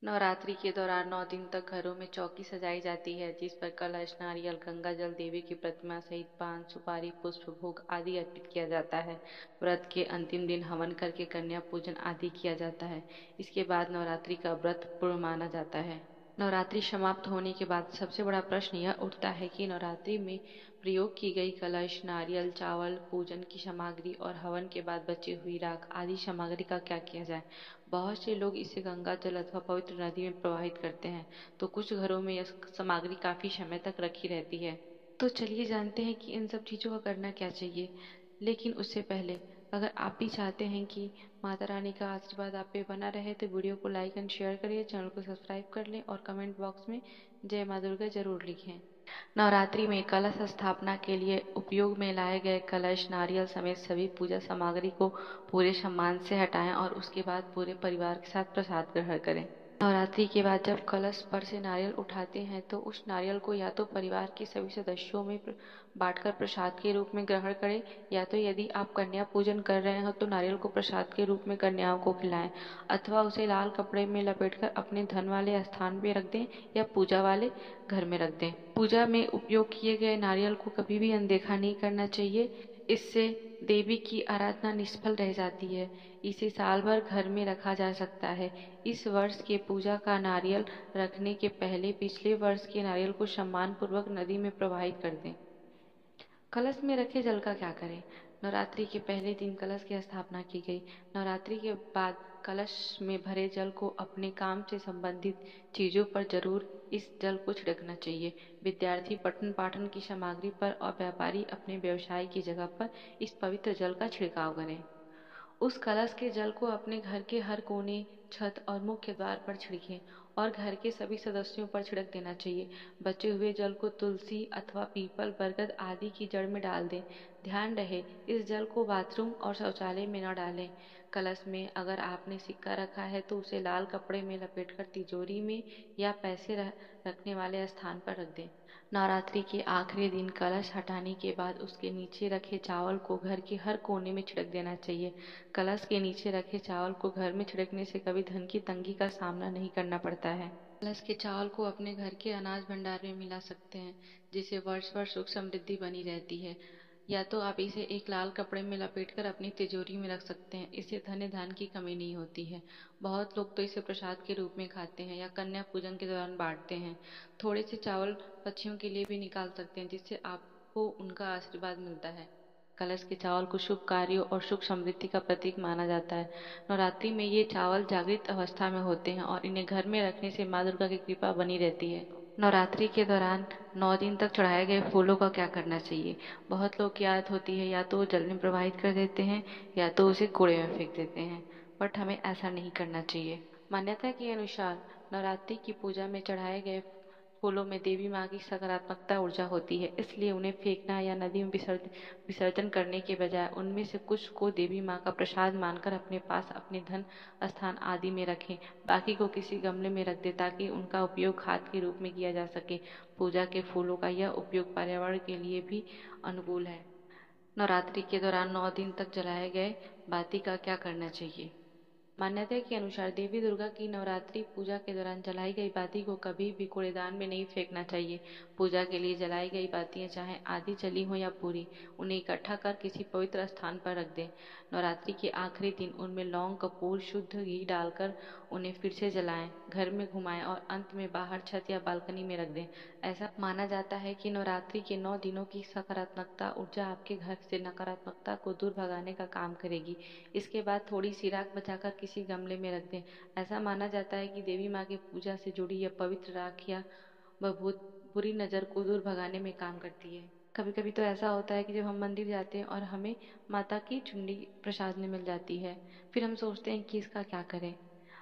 नवरात्रि के दौरान 9 दिन तक घरों में चौकी सजाई जाती है, जिस पर कलश, नारियल, गंगाजल, देवी की प्रतिमा सहित पान, सुपारी, पुष्प, भोग आदि अर्पित किया जाता है। व्रत के अंतिम दिन हवन करके कन्या पूजन आदि किया जाता है। इसके बाद नवरात्रि का व्रत पूर्ण माना जाता है। नवरात्रि समाप्त होने के बाद सबसे बड़ा प्रश्न यह उठता है कि नवरात्रि में प्रयोग की गई कलश, नारियल, चावल, पूजन की सामग्री और हवन के बाद बची हुई राख आदि सामग्री का क्या किया जाए। बहुत से लोग इसे गंगा जल अथवा पवित्र नदी में प्रवाहित करते हैं, तो कुछ घरों में यह सामग्री काफी समय तक रखी रहती है। तो चलिए जानते हैं कि इन सब चीज़ों का करना क्या चाहिए। लेकिन उससे पहले, अगर आप भी चाहते हैं कि माता रानी का आशीर्वाद आप पे बना रहे, तो वीडियो को लाइक एंड शेयर करिए, चैनल को सब्सक्राइब कर लें और कमेंट बॉक्स में जय माँ दुर्गा जरूर लिखें। नवरात्रि में कलश स्थापना के लिए उपयोग में लाए गए कलश, नारियल समेत सभी पूजा सामग्री को पूरे सम्मान से हटाएं और उसके बाद पूरे परिवार के साथ प्रसाद ग्रहण करें। नवरात्रि के बाद जब कलश पर से नारियल उठाते हैं तो उस नारियल को या तो परिवार के सभी सदस्यों में बांटकर प्रसाद के रूप में ग्रहण करें, या तो यदि आप कन्या पूजन कर रहे हो तो नारियल को प्रसाद के रूप में कन्याओं को खिलाएं, अथवा उसे लाल कपड़े में लपेटकर अपने धन वाले स्थान पे रख दें या पूजा वाले घर में रख दें। पूजा में उपयोग किए गए नारियल को कभी भी अनदेखा नहीं करना चाहिए। इससे देवी की आराधना निष्फल रह जाती है। इसे साल भर घर में रखा जा सकता है। इस वर्ष के पूजा का नारियल रखने के पहले पिछले वर्ष के नारियल को सम्मान पूर्वक नदी में प्रवाहित कर दें। कलश में रखे जल का क्या करें। नवरात्रि के पहले दिन कलश की स्थापना की गई। नवरात्रि के बाद कलश में भरे जल को अपने काम से संबंधित चीजों पर जरूर इस जल को छिड़कना चाहिए। विद्यार्थी पठन पाठन की सामग्री पर और व्यापारी अपने व्यवसाय की जगह पर इस पवित्र जल का छिड़काव करें। उस कलश के जल को अपने घर के हर कोने, छत और मुख्य द्वार पर छिड़कें और घर के सभी सदस्यों पर छिड़क देना चाहिए। बचे हुए जल को तुलसी अथवा पीपल, बरगद आदि की जड़ में डाल दें। ध्यान रहे, इस जल को बाथरूम और शौचालय में न डालें। कलश में अगर आपने सिक्का रखा है तो उसे लाल कपड़े में लपेटकर तिजोरी में या पैसे रखने वाले स्थान पर रख दें। नवरात्रि के आखिरी दिन कलश हटाने के बाद उसके नीचे रखे चावल को घर के हर कोने में छिड़क देना चाहिए। कलश के नीचे रखे चावल को घर में छिड़कने से कभी धन की तंगी का सामना नहीं करना पड़ता है। कलश के चावल को अपने घर के अनाज भंडार में मिला सकते हैं, जिससे वर्ष भर सुख समृद्धि बनी रहती है। या तो आप इसे एक लाल कपड़े में लपेटकर अपनी तिजोरी में रख सकते हैं। इससे धन की कमी नहीं होती है। बहुत लोग तो इसे प्रसाद के रूप में खाते हैं या कन्या पूजन के दौरान बांटते हैं। थोड़े से चावल बच्चियों के लिए भी निकाल सकते हैं, जिससे आपको उनका आशीर्वाद मिलता है। कलश के चावल को शुभ कार्यों और सुख समृद्धि का प्रतीक माना जाता है। नवरात्रि में ये चावल जागृत अवस्था में होते हैं और इन्हें घर में रखने से माँ दुर्गा की कृपा बनी रहती है। नवरात्रि के दौरान 9 दिन तक चढ़ाए गए फूलों का क्या करना चाहिए। बहुत लोग की आदत होती है या तो वो जल में प्रवाहित कर देते हैं या तो उसे कूड़े में फेंक देते हैं, बट हमें ऐसा नहीं करना चाहिए। मान्यता के अनुसार नवरात्रि की पूजा में चढ़ाए गए फूलों में देवी माँ की सकारात्मकता ऊर्जा होती है, इसलिए उन्हें फेंकना या नदी में विसर्जन करने के बजाय उनमें से कुछ को देवी माँ का प्रसाद मानकर अपने पास अपने धन स्थान आदि में रखें। बाकी को किसी गमले में रख दें ताकि उनका उपयोग खाद के रूप में किया जा सके। पूजा के फूलों का यह उपयोग पर्यावरण के लिए भी अनुकूल है। नवरात्रि के दौरान 9 दिन तक जलाए गए बाती का क्या करना चाहिए। मान्यता के अनुसार देवी दुर्गा की नवरात्रि पूजा के दौरान जलाई गई बाती को कभी भी कूड़ेदान में नहीं फेंकना चाहिए। पूजा के लिए जलाई गई बातियां चाहे आधी जली हो या पूरी, उन्हें इकट्ठा कर किसी पवित्र स्थान पर रख दें। नवरात्रि के आखिरी दिन उनमें लौंग, कपूर, शुद्ध घी डालकर उन्हें फिर से जलाएं, घर में घुमाएं और अंत में बाहर छत या बालकनी में रख दें। ऐसा माना जाता है कि नवरात्रि के 9 दिनों की सकारात्मकता ऊर्जा आपके घर से नकारात्मकता को दूर भगाने का काम करेगी। इसके बाद थोड़ी सी राख बचाकर किसी गमले में रख दें। ऐसा माना जाता है कि देवी माँ की पूजा से जुड़ी यह पवित्र राखियाँ व भूत बुरी नज़र को दूर भगाने में काम करती है। कभी कभी तो ऐसा होता है कि जब हम मंदिर जाते हैं और हमें माता की चुंडी प्रसाद में मिल जाती है, फिर हम सोचते हैं कि इसका क्या करें।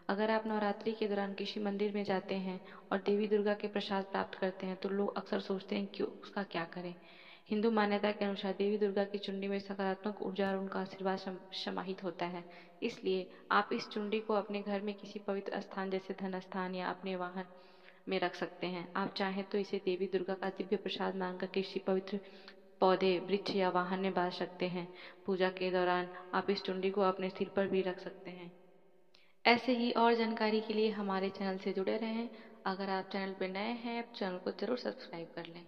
अगर आप नवरात्रि के दौरान किसी मंदिर में जाते हैं और देवी दुर्गा के प्रसाद प्राप्त करते हैं तो लोग अक्सर सोचते हैं कि उसका क्या करें। हिंदू मान्यता के अनुसार देवी दुर्गा की चुंडी में सकारात्मक ऊर्जा और उनका आशीर्वाद समाहित होता है। इसलिए आप इस चुंडी को अपने घर में किसी पवित्र स्थान जैसे धन स्थान या अपने वाहन में रख सकते हैं। आप चाहें तो इसे देवी दुर्गा का दिव्य प्रसाद मानकर किसी पवित्र पौधे, वृक्ष या वाहन में बांध सकते हैं। पूजा के दौरान आप इस चुंडी को अपने सिर पर भी रख सकते हैं। ऐसे ही और जानकारी के लिए हमारे चैनल से जुड़े रहें। अगर आप चैनल पर नए हैं, चैनल को ज़रूर सब्सक्राइब कर लें।